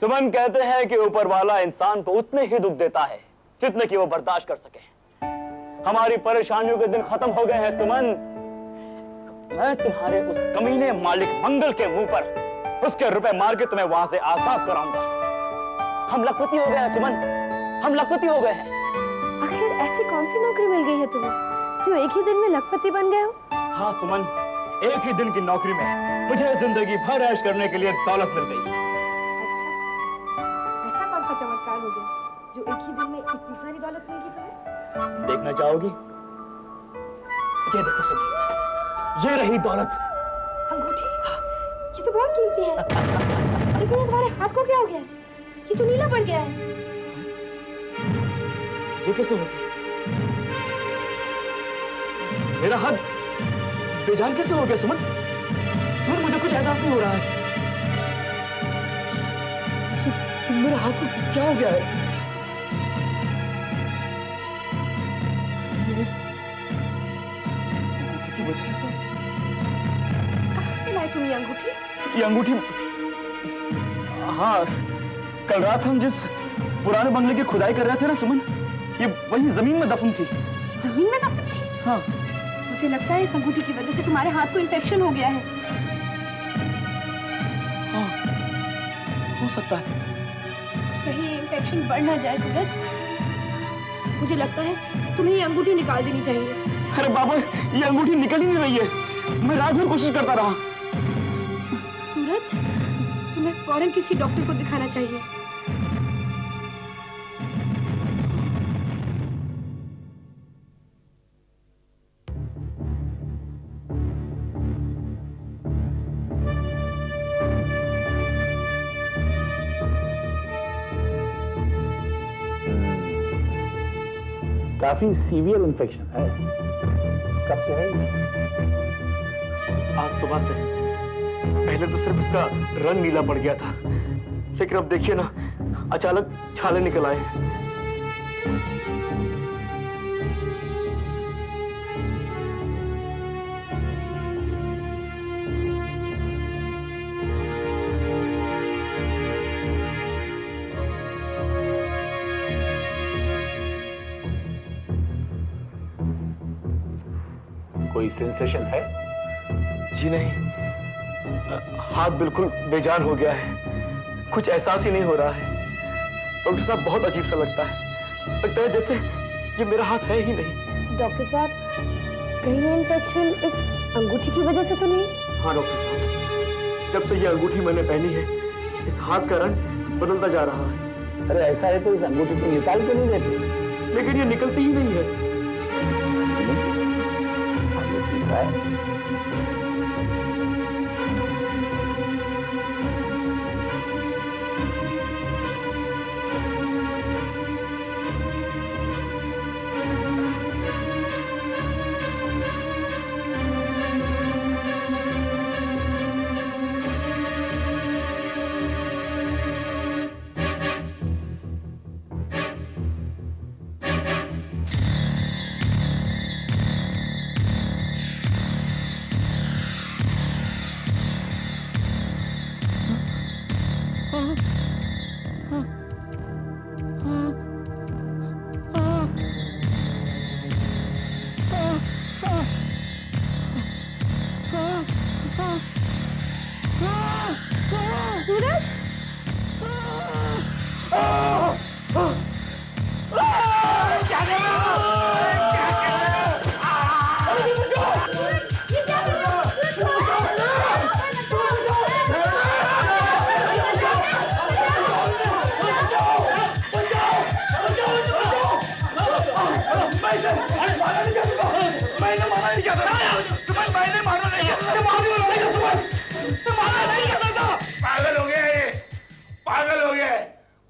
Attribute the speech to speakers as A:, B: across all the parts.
A: सुमन कहते हैं कि ऊपर वाला इंसान को उतने ही दुख देता है जितने कि वो बर्दाश्त कर सके। हमारी परेशानियों के दिन खत्म हो गए हैं सुमन। मैं तुम्हारे उस कमीने मालिक मंगल के मुंह पर उसके रुपए मार के तुम्हें वहां से आजाद कराऊंगा। हम लखपति हो गए हैं सुमन, हम लखपति हो गए हैं।
B: आखिर ऐसी कौन सी नौकरी मिल गई है तुम्हें जो एक ही दिन में लखपति बन गए हो?
A: हाँ सुमन, एक ही दिन की नौकरी में मुझे जिंदगी भर ऐश करने के लिए दौलत मिल गई।
B: अच्छा, ऐसा कौन सा चमत्कार हो गया जो एक ही दिन में इतनी सारी दौलत मिल गई तुम्हें?
A: देखना चाहोगी? ये देखो सुमन, ये रही दौलत।
B: अंगूठी? ये तो बहुत कीमती है। लेकिन ये तुम्हारे हाथ को क्या हो गया? ये तो नीला पड़ गया है।
A: ये कैसे हो गया? मेरा हाथ बेजान कैसे हो गया सुमन? सुमन, मुझे कुछ एहसास नहीं हो रहा है। मेरा हाथ को क्या हो गया है? अंगूठी की वजह से तो।
B: कहाँ से लाई तुम ये अंगूठी?
A: ये अंगूठी, हाँ, कल रात हम जिस पुराने बंगले की खुदाई कर रहे थे ना सुमन, ये वही जमीन में दफन थी।
B: जमीन में दफन थी?
A: हाँ।
B: मुझे लगता है इस अंगूठी की वजह से तुम्हारे हाथ को इन्फेक्शन हो गया है।
A: हाँ, हो सकता है।
B: कहीं इन्फेक्शन बढ़ ना जाए सूरज। मुझे लगता है तुम्हें ये अंगूठी निकाल देनी चाहिए।
A: अरे बाबा, ये अंगूठी निकल ही नहीं रही है। मैं रात भर कोशिश करता रहा।
B: सूरज, तुम्हें फौरन किसी डॉक्टर को दिखाना चाहिए।
A: काफी सीवियर इन्फेक्शन है। कब से है? आज सुबह से। पहले तो सिर्फ इसका रंग नीला पड़ गया था, लेकिन अब देखिए ना, अचानक छाले निकल आए। कोई सेंसेशन है? जी नहीं, हाथ बिल्कुल बेजान हो गया है। कुछ एहसास ही नहीं हो रहा है। डॉक्टर साहब, बहुत अजीब सा लगता है। लगता है जैसे ये मेरा हाथ है ही नहीं।
B: डॉक्टर साहब, कहीं ये इन्फेक्शन इस अंगूठी की वजह से तो नहीं?
A: हाँ डॉक्टर साहब, जब से ये अंगूठी मैंने पहनी है, इस हाथ का रंग बदलता जा रहा है।
C: अरे ऐसा है तो इस अंगूठी को निकाल के नहीं देते?
A: लेकिन ये निकलती ही नहीं है।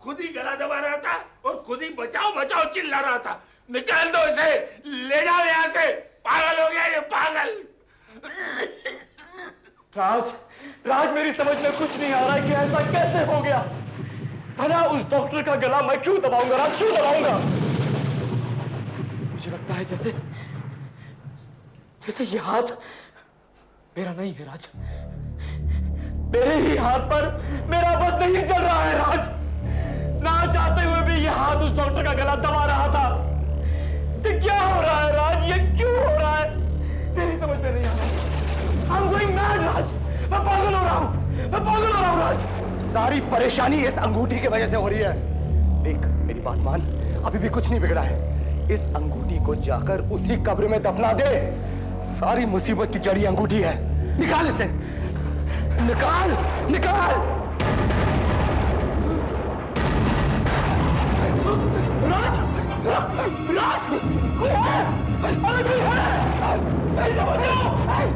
D: खुद ही गला दबा रहा था और खुद ही बचाओ बचाओ चिल्ला रहा था। निकाल दो इसे, ले जाओ यहाँ से। पागल हो गया ये, पागल।
A: राज, राज, मेरी समझ में कुछ नहीं आ रहा है कि ऐसा कैसे हो गया। भला उस डॉक्टर का गला मैं क्यों दबाऊंगा राज, क्यों दबाऊंगा? मुझे लगता है जैसे जैसे ये हाथ मेरा नहीं है राज। मेरे ही हाथ पर मेरा बस नहीं चल रहा है राज। ये हाथ उस डॉक्टर का गला दबा रहा था। ये क्या हो रहा है राज, ये क्यों हो रहा है? तेरी समझ में नहीं आ रहा। I'm going mad, राज। मैं पागल हो रहा हूँ, मैं पागल हो रहा हूँ राज।
E: सारी परेशानी इस अंगूठी की वजह से हो रही है। देख मेरी बात मान, अभी भी कुछ नहीं बिगड़ा है। इस अंगूठी को जाकर उसी कब्र में दफना दे। सारी मुसीबत की जड़ी अंगूठी है। निकाल इसे, निकाल निकाल।
A: राज, राज, कोई है? अरे कोई है? इसे बचाओ,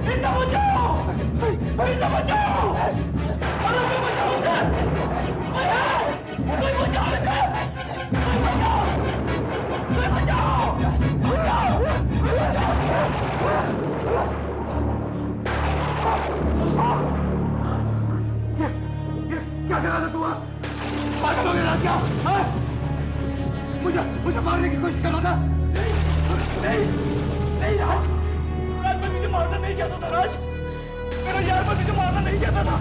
A: इसे बचाओ, इसे बचाओ। अरे कोई बचाओ इसे। कोई है? कोई बचाओ इसे। कोई बचाओ, कोई बचाओ, बचाओ, बचाओ।
E: क्या कर रहा था तू? पागल हो गया क्या? हाँ? मुझे मारने की कोशिश कर रहा था?
A: नहीं, नहीं राज, राज मैं तुझे मारना नहीं चाहता था राज। मेरा यार मैं तुझे मारना नहीं चाहता था।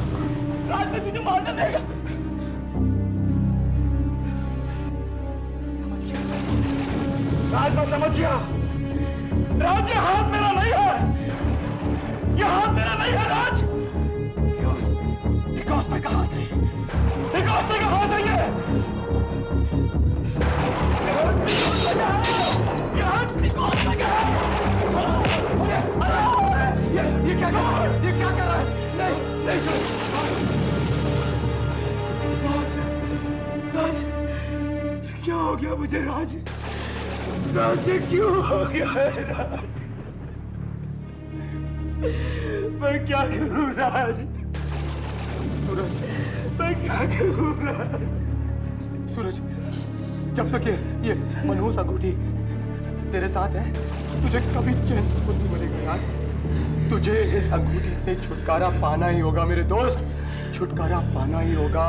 A: राज मैं तुझे मारना नहीं चाहता। समझ गया राज, मैं समझ गया। राज ये हाथ मेरा नहीं है, ये हाथ मेरा नहीं है राज। डिकॉस्टा का हाथ है, डिकॉस्टा का हाथ है ये।
E: ये क्या कर रहा है? ये क्या कर रहा है? नहीं नहीं सुन।
A: राज, राज, क्या हो गया मुझे राज? राज ये क्यों हो गया है राज? मैं क्या करूं राज?
E: सूरज,
A: मैं क्या करूं राज?
E: सूरज, जब तक ये मनहूस अंगूठी तेरे साथ है, तुझे कभी चैन सुकून नहीं मिलेगा यार। तुझे इस अंगूठी से छुटकारा पाना ही होगा मेरे दोस्त, छुटकारा पाना ही होगा।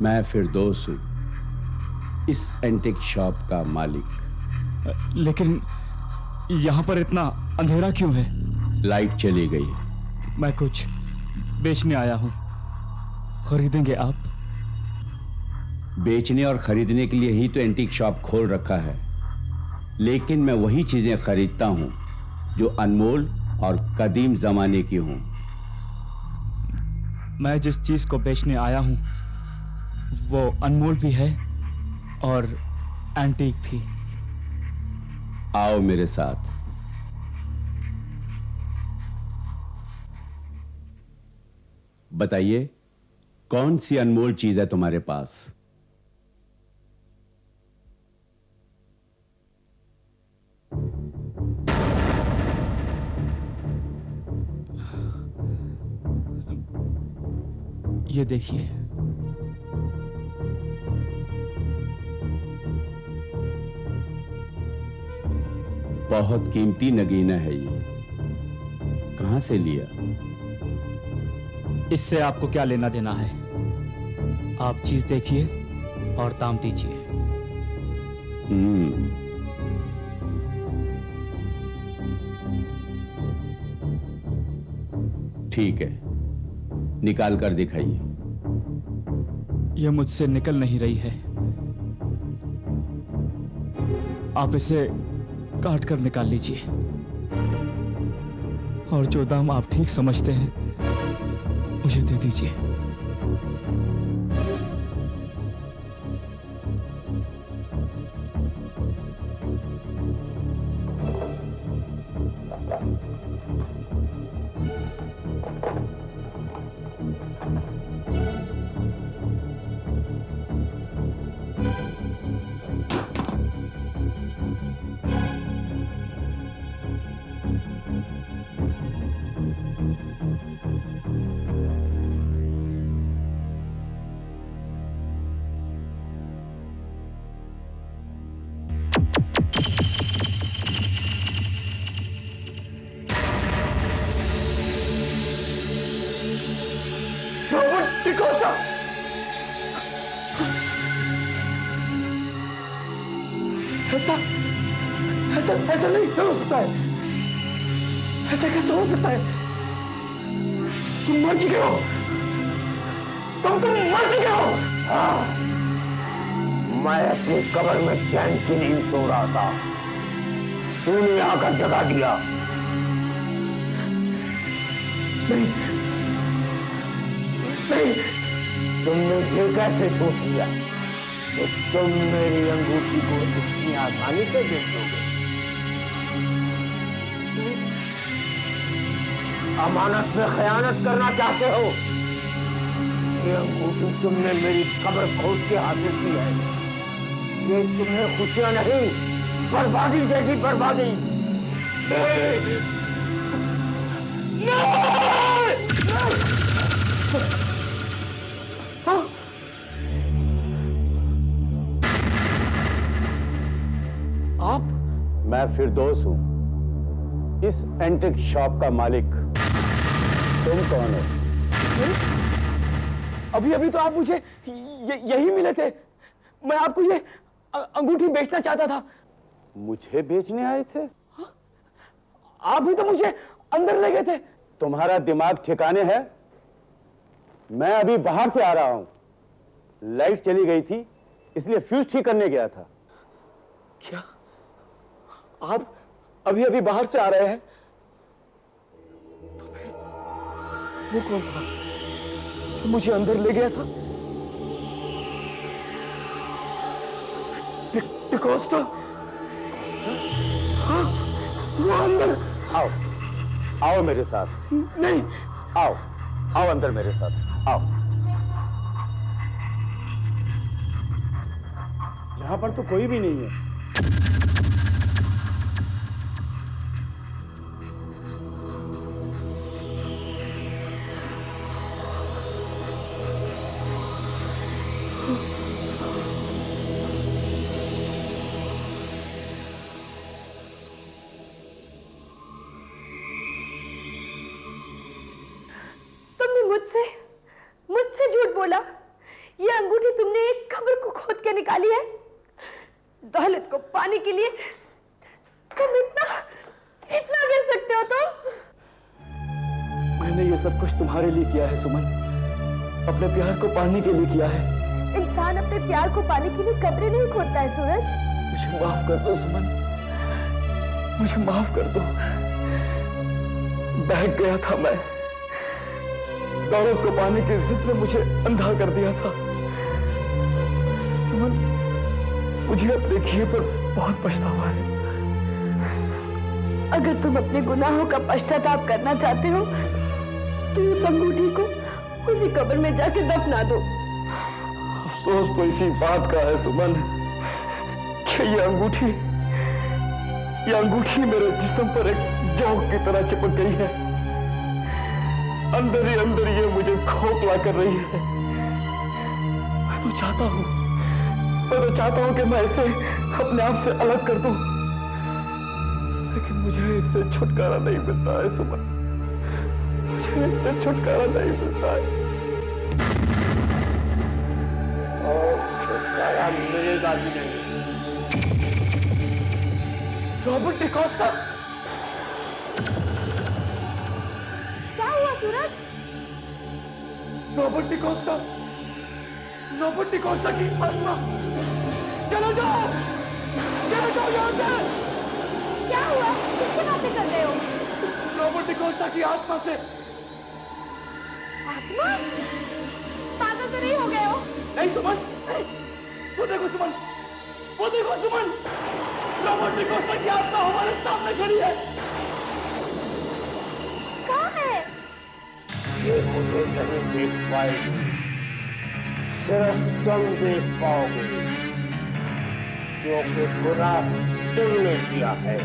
F: मैं फिरदौस हूँ, इस एंटिक शॉप का मालिक।
A: लेकिन यहाँ पर इतना अंधेरा क्यों है?
F: लाइट चली गई।
A: मैं कुछ बेचने आया हूँ, खरीदेंगे आप?
F: बेचने और खरीदने के लिए ही तो एंटिक शॉप खोल रखा है, लेकिन मैं वही चीजें खरीदता हूँ जो अनमोल और कदीम जमाने की हूँ।
A: मैं जिस चीज को बेचने आया हूँ वो अनमोल भी है और एंटीक भी।
F: आओ मेरे साथ। बताइए, कौन सी अनमोल चीज है तुम्हारे पास?
A: ये देखिए।
F: बहुत कीमती नगीना है ये, कहां से लिया?
A: इससे आपको क्या लेना देना है? आप चीज देखिए और दाम दीजिए।
F: ठीक है, निकाल कर दिखाइए।
A: यह मुझसे निकल नहीं रही है।
G: आप इसे काट कर निकाल लीजिए और जो दाम आप ठीक समझते हैं मुझे दे दीजिए।
E: ऐसा नहीं हो सकता है। ऐसा कैसे हो सकता है? तुम मर चुके हो। तुम मर चुके हो।
C: मैं अपनी कब्र में चैन की नींद सो रहा था, तूने आकर जगा दिया।
E: नहीं नहीं,
C: तुमने ये कैसे सोच लिया कि तुम मेरी अंगूठी को इतनी आसानी से बेच दोगे? अमानत में खयानत करना चाहते हो? ये अंगूठी तुमने मेरी कब्र खोद के हासिल की है। ये तुम्हें खुशियां नहीं, बर्बादी देगी, बर्बादी।
D: नहीं!
E: आप?
F: मैं फिरदौस हूं, इस एंटिक शॉप का मालिक। तुम कौन हो?
E: अभी अभी तो आप मुझे यही मिले थे। मैं आपको ये अंगूठी बेचना चाहता था।
F: मुझे बेचने आए थे?
E: आप भी तो मुझे अंदर ले गए थे।
F: तुम्हारा दिमाग ठिकाने है? मैं अभी बाहर से आ रहा हूं। लाइट चली गई थी, इसलिए फ्यूज ठीक करने गया था।
E: क्या आप अभी अभी बाहर से आ रहे हैं? तो फिर वो कौन था जो मुझे अंदर ले गया था? डिकोस्टा? हाँ, वो अंदर।
F: आओ, आओ मेरे साथ।
E: नहीं,
F: आओ, आओ अंदर मेरे साथ, आओ। यहां पर तो कोई भी नहीं है।
B: मुझसे झूठ बोला। ये अंगूठी तुमने एक कब्र को खोद के निकाली है। दौलत को पाने के लिए तुम इतना गिर सकते हो तुम?
E: मैंने ये सब कुछ तुम्हारे लिए किया है सुमन, अपने प्यार को पाने के लिए किया है।
B: इंसान अपने प्यार को पाने के लिए कब्रें नहीं खोदता है सूरज।
E: मुझे माफ कर दो सुमन, मुझे माफ कर दो। बहक गया था मैं, दौलत को पाने की जिद ने मुझे अंधा कर दिया था। सुमन, मुझे अपने किए पर बहुत पछतावा है।
B: अगर तुम अपने गुनाहों का पश्चाताप करना चाहते हो तो उस अंगूठी को उसी कब्र में जाके दफना दो।
E: अफसोस तो इसी बात का है सुमन कि ये अंगूठी मेरे जिस्म पर एक जोक की तरह चिपक गई है। अंदर ही अंदर ये मुझे खोखला कर रही है। मैं तो चाहता हूं कि मैं इसे अपने आप से अलग कर दूं, लेकिन मुझे इससे छुटकारा नहीं मिलता है सुमन, मुझे इससे छुटकारा नहीं मिलता है।
C: और छुटकारा मिलेगा भी नहीं।
E: रॉबर्ट डिकोस्टा,
B: क्या हुआ सूरज?
E: रॉबर्ट डिकोस्टा की आत्मा, चलो जाओ, चले जाओ यहाँ से।
B: क्या हुआ? किससे बातें कर रहे हो?
E: रॉबर्ट डिकोस्टा की आत्मा से।
B: आत्मा? पागल तो नहीं हो गए हो?
E: नहीं सुमन, नहीं। वो देखो सुमन, वो देखो सुमन, रॉबर्ट डिकोस्टा की आत्मा हमारे सामने खड़ी है।
B: कहाँ है?
C: ये मुझे नहीं देख पाएगी, सिर्फ तुम देख पाओगे, क्योंकि गुनाह तुमने किया है।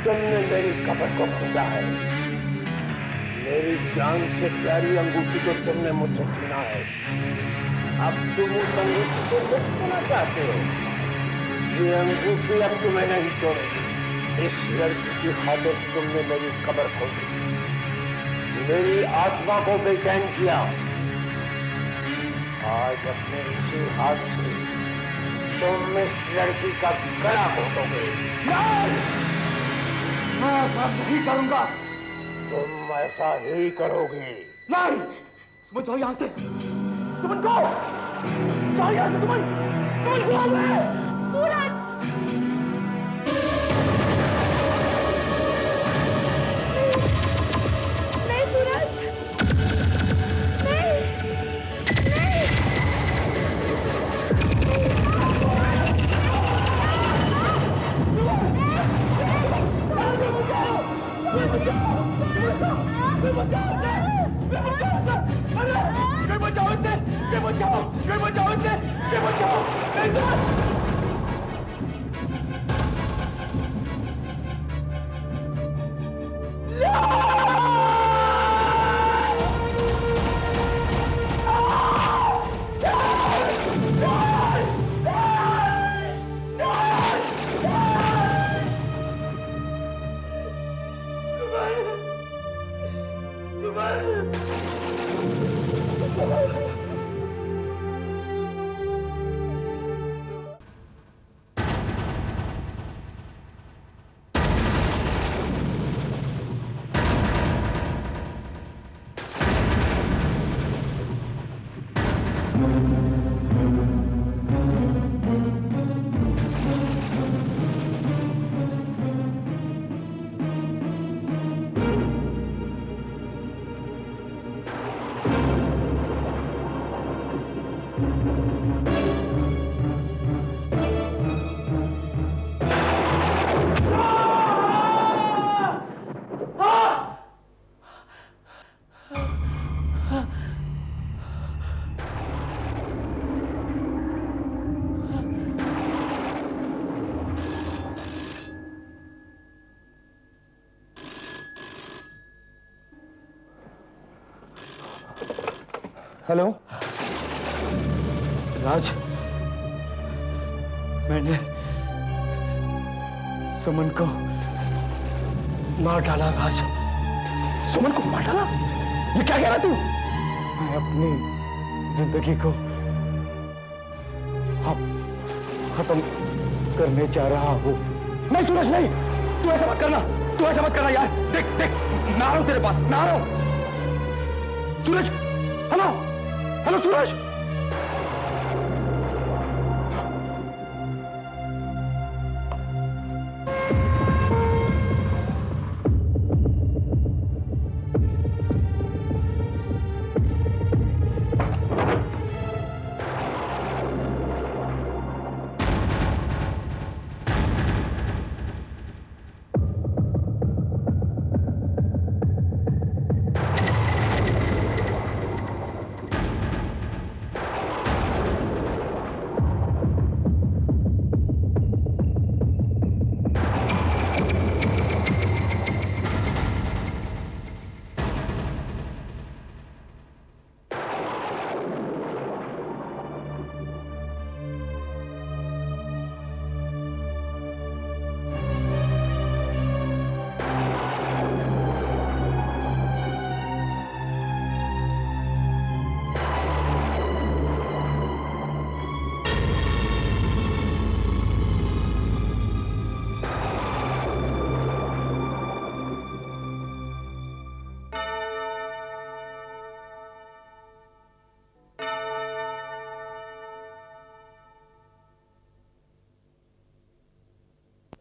C: तुमने मेरी कब्र को खोदा है। मेरी जान से प्यारी अंगूठी को तुमने मुझसे छीना है। अब तुम उस अंगूठी को मुक्त करना चाहते हो। ये अंगूठी अब तुम्हें नहीं छोड़ेगी। इस लड़की की खातिर तुमने मेरी कब्र खोदी, मेरी आत्मा को बेचैन किया। आज अपने इसी हाथ से तुम इस लड़की का गला घोटोगे।
E: मैं ऐसा नहीं करूंगा।
C: तुम ऐसा ही करोगे।
E: नहीं, सुमन जाओ यहाँ से। सुमन को जाओ यहाँ से। सुमन, सुमन को
B: सूरज! नहीं सूरज! नहीं! नहीं!
E: हेलो
G: राज, मैंने सुमन को मार डाला। राज,
E: सुमन को मार डाला? ये क्या कह रहा तू?
G: मैं अपनी जिंदगी को अब खत्म करने जा रहा हूँ।
E: नहीं सूरज, नहीं, तू ऐसा मत करना, तू ऐसा मत करना यार। देख देख, मैं आ रहा हूं तेरे पास, मैं आ रहा हूं। सूरज, हेलो हेलो सूरज।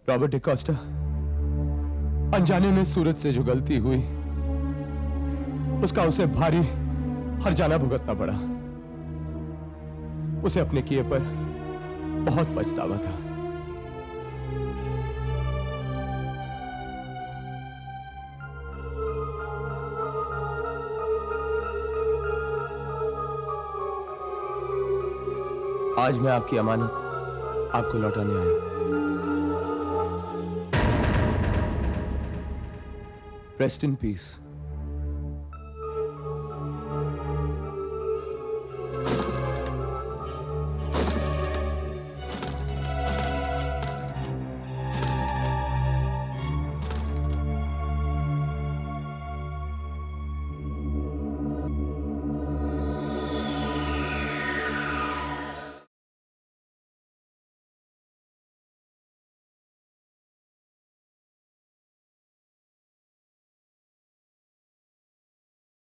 G: रॉबर्ट डिकॉस्टा, अनजाने में सूरज से जो गलती हुई उसका उसे भारी हर्जाना भुगतना पड़ा। उसे अपने किए पर बहुत पछतावा था। आज मैं आपकी अमानत आपको लौटाने आया हूं। Rest in peace.